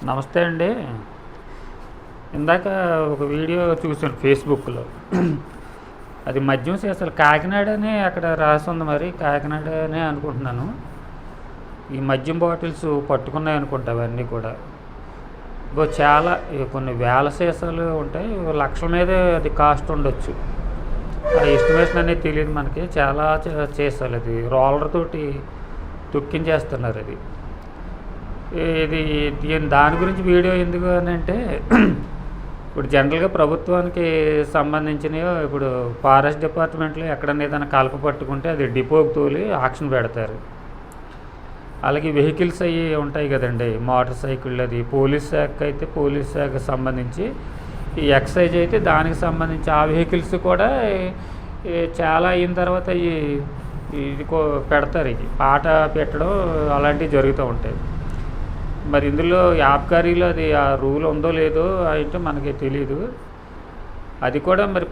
నమస్తే అండి. ఇందాక ఒక వీడియో చూసాను ఫేస్బుక్లో. అది మద్యం అసలు కాకినాడనే అక్కడ రాసింది, మరి కాకినాడనే అనుకుంటున్నాను. ఈ మద్యం బాటిల్స్ పట్టుకున్నాయి అనుకుంటా అవన్నీ కూడా. చాలా కొన్ని వేల సీసాలు ఉంటాయి, లక్షల మీదే అది కాస్ట్ ఉండొచ్చు. ఆ ఎస్టిమేషన్ అనేది తెలియదు మనకి. చాలా సీసాలు అది రోలర్ తోటి తొక్కించేస్తున్నారు. అది దాని గురించి వీడియో ఎందుకు అని అంటే, ఇప్పుడు జనరల్గా ప్రభుత్వానికి సంబంధించినవి ఇప్పుడు ఫారెస్ట్ డిపార్ట్మెంట్లో ఎక్కడన్నా ఏదైనా కలప పట్టుకుంటే అది డిపోకి తోలి ఆక్షన్ పెడతారు. అలాగే వెహికల్స్ అవి ఉంటాయి కదండి, మోటార్ సైకిళ్ళు. అది పోలీస్ శాఖ అయితే పోలీస్ శాఖకు సంబంధించి, ఈ ఎక్సైజ్ అయితే దానికి సంబంధించి ఆ వెహికల్స్ కూడా చాలా అయిన తర్వాత ఇది పెడతారు. ఇది పాట పెట్టడం అలాంటివి జరుగుతూ ఉంటాయి. మరి ఇందులో ఆబ్కారీలో అది ఆ రూల్ ఉందో లేదో అయితే మనకి తెలీదు. అది కూడా మరి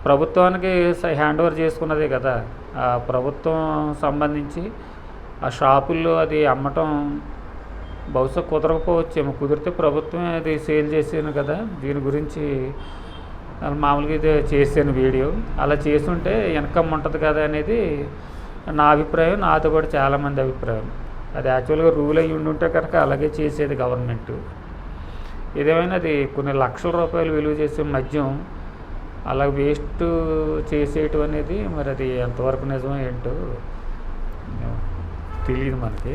ప్రభుత్వానికి హ్యాండ్ ఓవర్ చేసుకున్నదే కదా. ఆ ప్రభుత్వం సంబంధించి ఆ షాపుల్లో అది అమ్మటం బహుశా కుదరకపోవచ్చేమో. కుదిరితే ప్రభుత్వమే అది సేల్ చేసాను కదా. దీని గురించి మామూలుగా ఇది చేసాను వీడియో. అలా చేసుంటే ఇన్కమ్ ఉంటుంది కదా అనేది నా అభిప్రాయం, నాతో కూడా చాలామంది అభిప్రాయం. అది యాక్చువల్గా రూల్ అయ్యి ఉంటే కనుక అలాగే చేసేది గవర్నమెంట్. ఏదేమైనా అది కొన్ని లక్షల రూపాయలు విలువ చేసే మద్యం అలా వేస్ట్ చేసేయటం అనేది మరి అది ఎంతవరకు నిజమో ఏంటో తెలియదు మనకి.